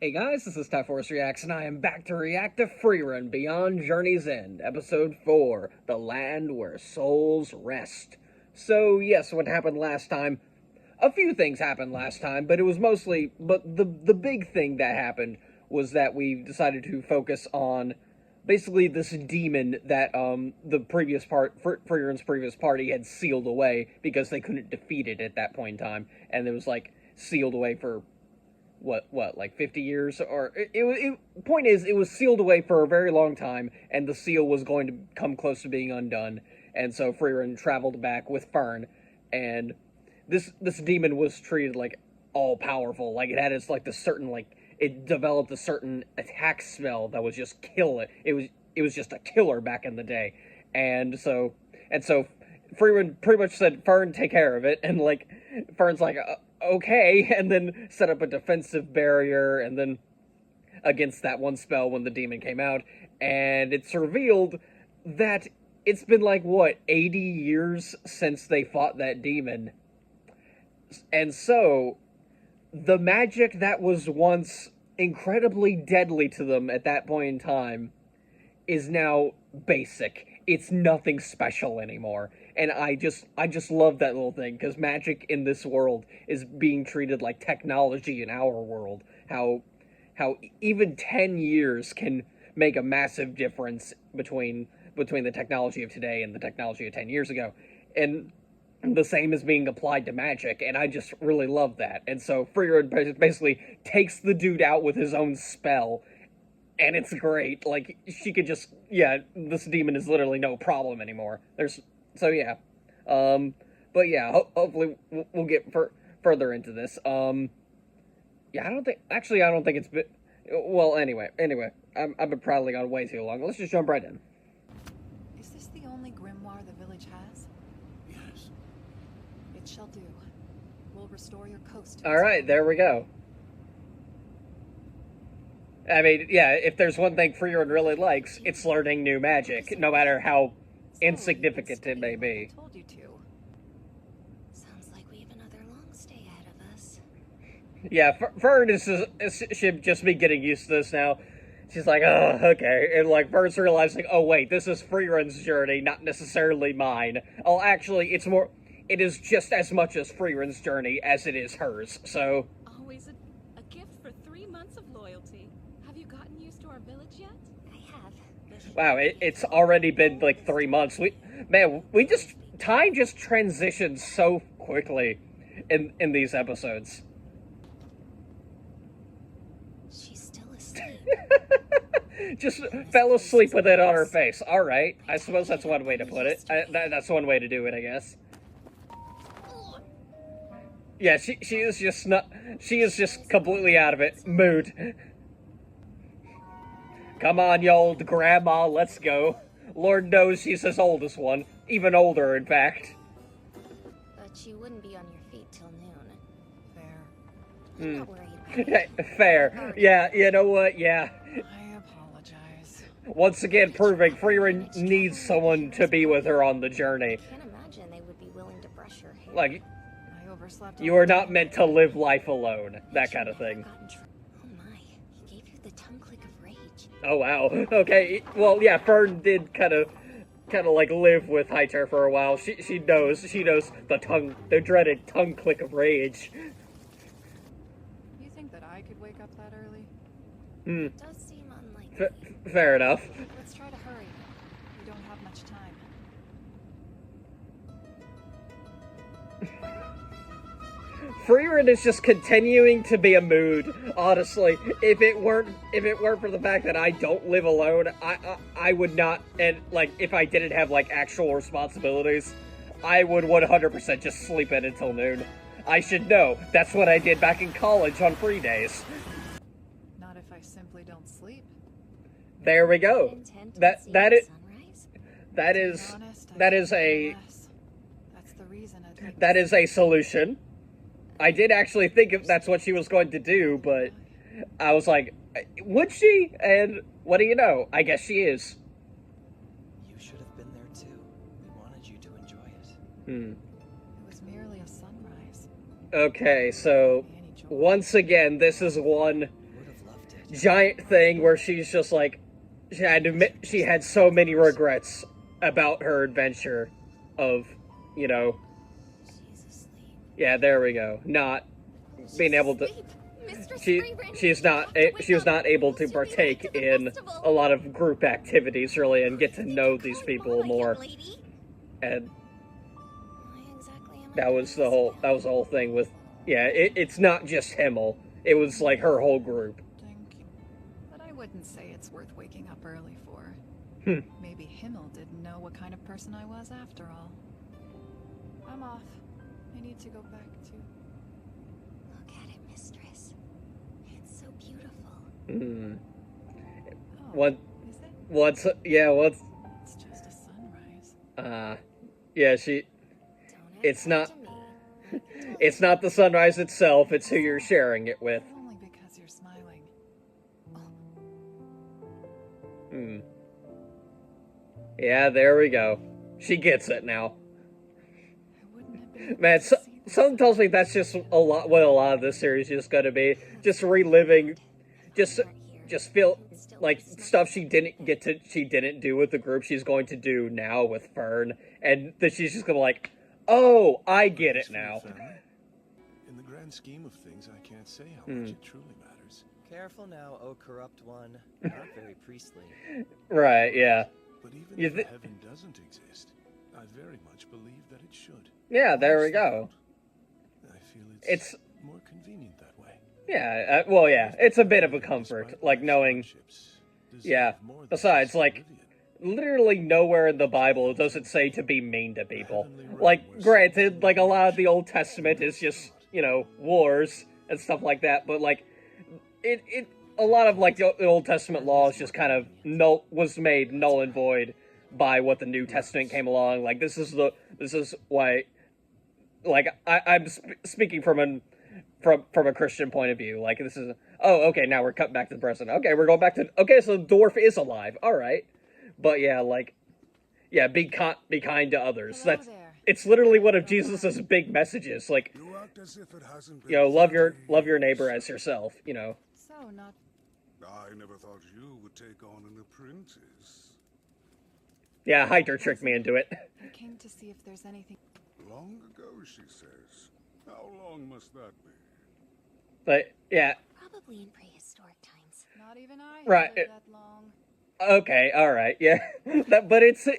Hey guys, this is Typhorce Reacts, and I am back to react to FRIEREN Beyond Journey's End, Episode 4, The Land Where Souls Rest. So, yes, what happened last time? A few things happened last time, but it was mostly... But the big thing that happened was that we decided to focus on basically this demon that, the previous FRIEREN'S previous party had sealed away because they couldn't defeat it at that point in time, and it was, like, sealed away for... like 50 years? Or point is, it was sealed away for a very long time, and the seal was going to come close to being undone. And so FRIEREN traveled back with Fern, and this demon was treated like all powerful. Like it had its like the certain it developed a certain attack spell that was just kill it. It was just a killer back in the day, and so FRIEREN pretty much said, "Fern, take care of it," and like Fern's like. Okay, and then set up a defensive barrier, and then against that one spell when the demon came out, and it's revealed that it's been like, what, 80 years since they fought that demon, and so the magic that was once incredibly deadly to them at that point in time is now basic. It's nothing special anymore. And I just love that little thing, because magic in this world is being treated like technology in our world. How even 10 years can make a massive difference between the technology of today and the technology of 10 years ago. And the same is being applied to magic, and I just really love that. And so FRIEREN basically takes the dude out with his own spell, and it's great. Like, she could just, yeah, this demon is literally no problem anymore. So yeah, but yeah, hopefully we'll get further into this. Yeah, I don't think it's been, well, anyway, I've been prattling on way too long. Let's just jump right in. Is this the only grimoire the village has? Yes. It shall do. We'll restore your coast. Alright, there we go. I mean, yeah, if there's one thing FRIEREN really likes, it's learning new magic, no matter how insignificant it may be. Told you to. Sounds like we have another long stay ahead of us. Yeah, Fern should just be getting used to this now. She's like, oh, okay. And like, Fern's realizing, oh wait, this is FRIEREN'S journey, not necessarily mine. Oh, actually, it is just as much as FRIEREN'S journey as it is hers, so... Always a gift for 3 months of loyalty. Have you gotten used to our village yet? I have. Wow, it's already been like 3 months. Time just transitions so quickly in these episodes. She's still asleep. Just fell asleep with it on her face. Alright, I suppose that's one way to put it. That's one way to do it, I guess. Yeah, she is just completely out of it. Mood. Come on, you old grandma, let's go. Lord knows she's his oldest one. Even older, in fact. But she wouldn't be on your feet till noon. Fair. I'm not worried about it. Fair. Yeah, you know what? Yeah. I apologize. Once again, proving FRIEREN needs someone to be with her on the journey. I can't imagine they would be willing to brush her hair. Like, I overslept. you are not meant to live life alone. That kind of thing. Oh my, he gave you the tongue click of rage. Oh wow. Okay. Well, yeah. Fern did kind of like live with Hyter for a while. She knows the dreaded tongue click of rage. You think that I could wake up that early? It does seem unlikely. Fair enough. Let's try to hurry. We don't have much time. FRIEREN is just continuing to be a mood. Honestly, if it weren't for the fact that I don't live alone, I would not. And like, if I didn't have like actual responsibilities, I would 100% just sleep in until noon. I should know. That's what I did back in college on free days. Not if I simply don't sleep. There we go. That is That's the reason. that is a solution. I did actually think if that's what she was going to do, but I was like, would she? And what do you know? I guess she is. You should have been there too. We wanted you to enjoy it. It was merely a sunrise. Okay, so once again, this is one giant thing where she's just like, she had to admit she had so many regrets about her adventure of, you know, She's asleep. yeah, there we go. Not being able to. Sleep. Mistress She Freerin, she's you not have to wake she was up. not able We'll to soon be late partake to the in festival. a lot of group activities really and get to Think know you're these calling people Mom, more. young lady? And Why exactly am I that doing was the this whole again? that was the whole thing with, yeah, it's not just Himmel. It was like her whole group. Thank you. But I wouldn't say it's worth waking up early for. Hmm. Maybe Himmel didn't know what kind of person I was after all. I'm off. I need to go back to... Look at it, mistress. It's so beautiful. Hmm. Oh, What is it? what's It's just a sunrise. yeah, she Don't act it's like not to me. I can tell it's you. not the sunrise itself, it's who you're sharing it with. But only because you're smiling. Hmm. Yeah, there we go. She gets it now. I wouldn't have been able Man, to see the something tells me sunrise that's just if a lot what a lot of this series is going to be. Just reliving, just feel like stuff she didn't do with the group she's going to do now with Fern, and that she's just gonna like, oh, I get it now. In the grand scheme of things, I can't say how much it truly matters. Careful now, oh corrupt one. Not very priestly. Right? Yeah. But even You if thi- heaven doesn't exist, I very much believe that it should. Yeah. There we go. I feel It's more convenient that way. yeah. Well, yeah. It's a bit of a comfort, like knowing. Yeah. Besides, like, literally nowhere in the Bible does it say to be mean to people. Like, granted, like a lot of the Old Testament is just, you know, wars and stuff like that, but like it a lot of like the Old Testament law is just kind of was made null and void by what the New Testament came along. Like this is why, like I'm speaking from a Christian point of view. Like this is, oh, okay, now we're cutting back to the present. Okay, we're going back to, okay, so the dwarf is alive. All right. But yeah, like, yeah, be kind to others. Hello That's there. it's literally one of Jesus's big messages. Like, You act as if it hasn't been you know, love your 30 neighbor years. as yourself. You know. So, not... I never thought you would take on an apprentice. Yeah, Hyder tricked me into it. I came to see if there's anything... Long ago, she says. How long must that be? But yeah, Probably in prehistoric times. Not even I Right, have lived that long. okay, all right, yeah. But it's a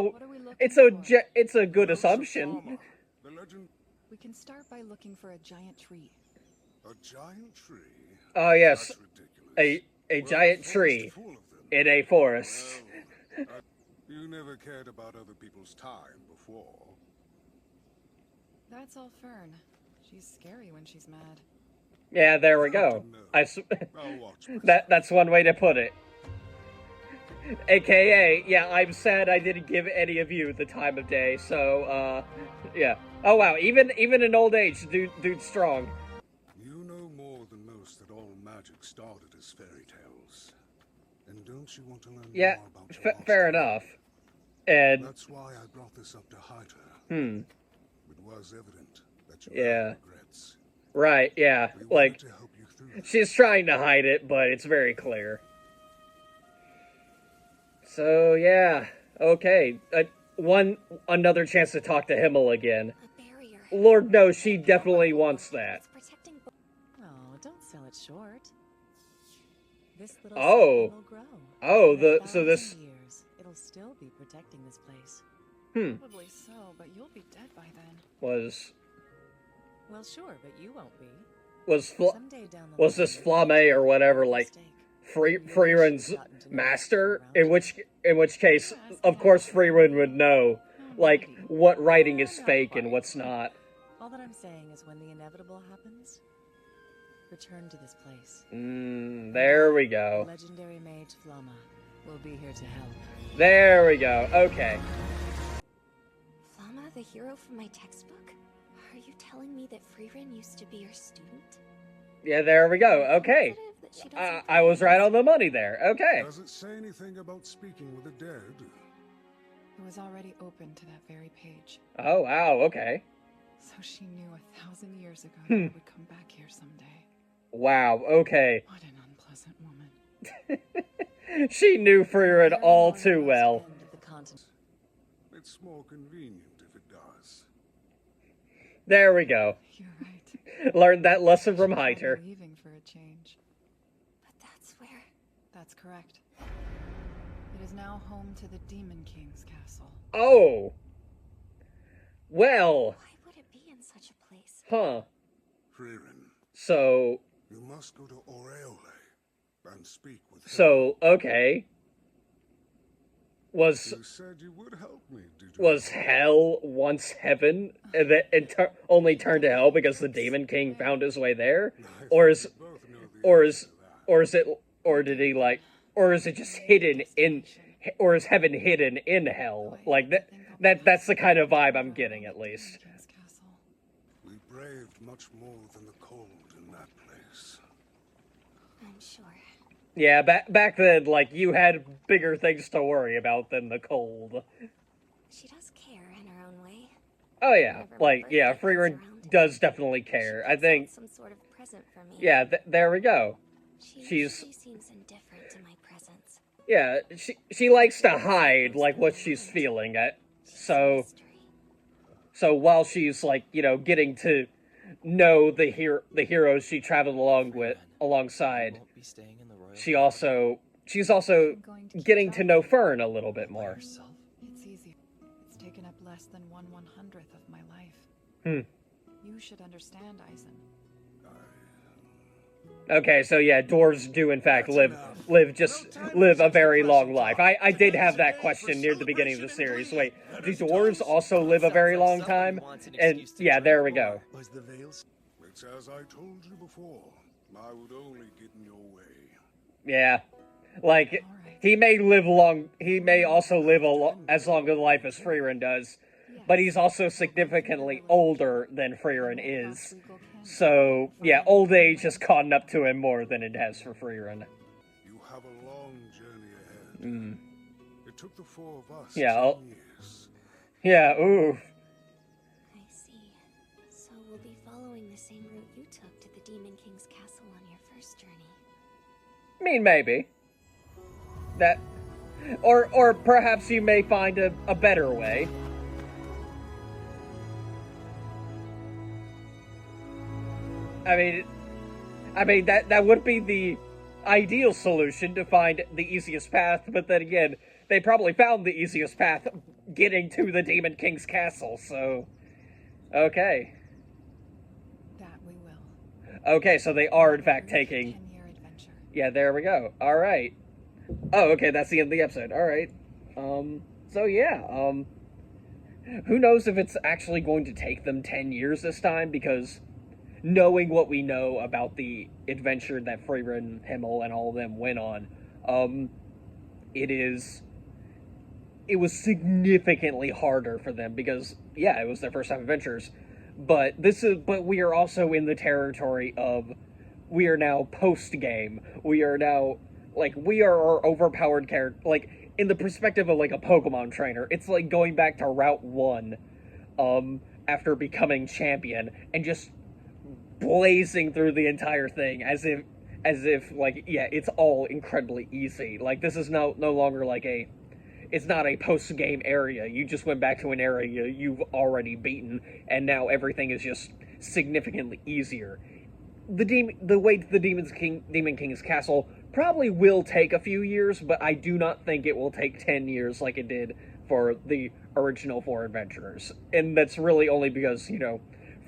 What are we looking for? it's a good House of assumption. Drama. The legend, We can start by looking for a giant tree. a giant tree. Oh yes, That's ridiculous. a Well, giant the forest tree full of them. in a forest. Well, you never cared about other people's time before. That's all Fern. She's scary when she's mad. Yeah, there we go. I'll watch myself. That's one way to put it. AKA, yeah, I'm sad I didn't give any of you the time of day. So, yeah. Oh wow, even in old age, dude's strong. You know more than most that all magic started as fairy tales. And don't you want to learn Yeah, more about your fair lost enough. And That's why I brought this up to hide her. hmm, It was evident that you Yeah. had regrets. right, yeah, We like wanted to help you through them. she's trying to hide it, but it's very clear. So yeah, okay, another chance to talk to Himmel again. A barrier. Lord knows she definitely wants that. It's protecting Oh, don't sell it short. This little Oh. sapling will grow. Oh, In so 1,000 this years, it'll still be protecting this place. Probably so, but you'll be dead by then. was Well, sure, but you won't be. Fla- Someday down the was line, this Flamme or whatever, like mistake. FRIEREN'S master? In which case, of course, FRIEREN would know, like, what writing is fake and what's not. All that I'm saying is when the inevitable happens, return to this place. There we go. Legendary mage Flamma will be here to help. There we go. Okay. Flamma, the hero from my textbook? Are you telling me that Frieren used to be your student? Yeah, there we go. Okay. Positive that she doesn't I was right think on the money there. Okay. Does it say anything about speaking with the dead? It was already open to that very page. Oh, wow. Okay. So she knew 1,000 years ago Hmm. that I would come back here someday. Wow, okay. What an unpleasant woman. She knew Frieren Very all northernmost too well. end of the continent. It's more convenient if it does. There we go. You're right. Learned that lesson from Should try Hyter. leaving for a change. But that's where. That's correct. It is now home to the Demon King's castle. Oh! Well, Why would it be in such a place? huh. Frieren, So, you must go to Aureole and speak with so, okay. her. You said you would help me, did you? Was hell once heaven, and that it only turned to hell because the Demon King found his way there? I Or think is, we both know the or answer is, to that. or is it, or did he like, or is it just hidden in, or is heaven hidden in hell? Like that's the kind of vibe I'm getting, at least. Demon King's castle. We braved much more than the cold in that place. I'm sure. Yeah, back then, like, you had bigger things to worry about than the cold. She does care in her own way. Oh yeah, Whenever my like, yeah, birthday comes Frieren around, does definitely She care. I picks out think, some sort of present for me. yeah, there we go. She she's- usually seems indifferent to my presence. Yeah, she likes to hide, like, what she's feeling. She's a So mystery. so while she's, like, you know, getting to know the heroes she traveled alongside, Won't be staying in the royal she's also I'm going to keep getting to track know of it. Fern a little bit by more. herself. It's easy. It's taken up less than 1/100th of my life. Hmm. You should understand, Eisen. Okay, so yeah, dwarves do in fact live a very long life. I did have that question near the beginning of the series. Wait, do dwarves also live a very long time? And yeah, there we go. Was the veils? It's as I told you before. I would only get in your way. Yeah, like he may live long. He may also live as long a life as Frieren does, but he's also significantly older than Frieren is. So yeah, old age has caught up to him more than it has for Frieren. You have a long journey ahead. It took the four of us Yeah, 10 years. Yeah, ooh. I see. So we'll be following the same route you took to the Demon King's castle on your first journey. I mean, maybe. That, or perhaps you may find a better way. I mean that would be the ideal solution, to find the easiest path, but then again, they probably found the easiest path getting to the Demon King's castle, so okay. That we will. Okay, so they are in fact taking 10-year adventure. Yeah, there we go. All right. Oh, okay, that's the end of the episode. All right. So yeah, who knows if it's actually going to take them 10 years this time, because knowing what we know about the adventure that Frieren, Himmel, and all of them went on, it was significantly harder for them because, yeah, it was their first time adventures, but we are also in the territory of, we are now post-game. We are now, like, we are our overpowered character, like, in the perspective of, like, a Pokemon trainer, it's like going back to Route 1, after becoming champion, and just blazing through the entire thing as if like, yeah, it's all incredibly easy. Like, this is no longer like it's not a post-game area. You just went back to an area you've already beaten, and now everything is just significantly easier. The way to the Demon King's castle probably will take a few years, but I do not think it will take 10 years like it did for the original 4 adventurers. And that's really only because, you know,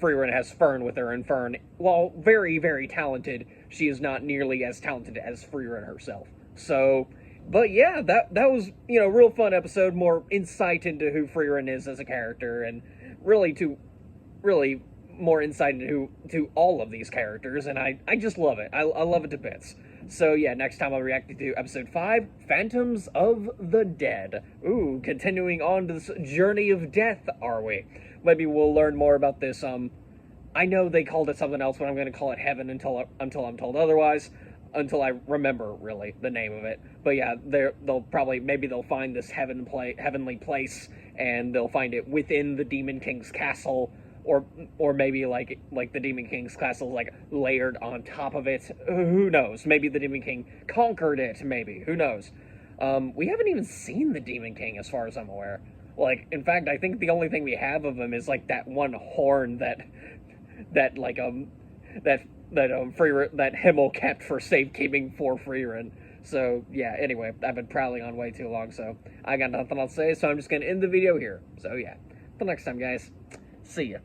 Frieren has Fern with her, and Fern, while very, very talented, she is not nearly as talented as Frieren herself. So, but yeah, that was, you know, real fun episode, more insight into who Frieren is as a character, and really more insight into all of these characters, and I just love it. I love it to bits. So yeah, next time I'll react to episode 5, Phantoms of the Dead. Ooh, continuing on to this journey of death, are we? Maybe we'll learn more about this. I know they called it something else, but I'm going to call it Heaven until I'm told otherwise. Until I remember, really, the name of it. But yeah, maybe they'll find this heavenly place, and they'll find it within the Demon King's castle, or maybe like the Demon King's castle is like layered on top of it. Who knows? Maybe the Demon King conquered it. Maybe, who knows? We haven't even seen the Demon King as far as I'm aware. Like, in fact, I think the only thing we have of him is like that one horn that Himmel kept for safekeeping for Frieren. So yeah, anyway, I've been prattling on way too long, so I got nothing else to say, so I'm just gonna end the video here. So yeah, till next time, guys. See ya.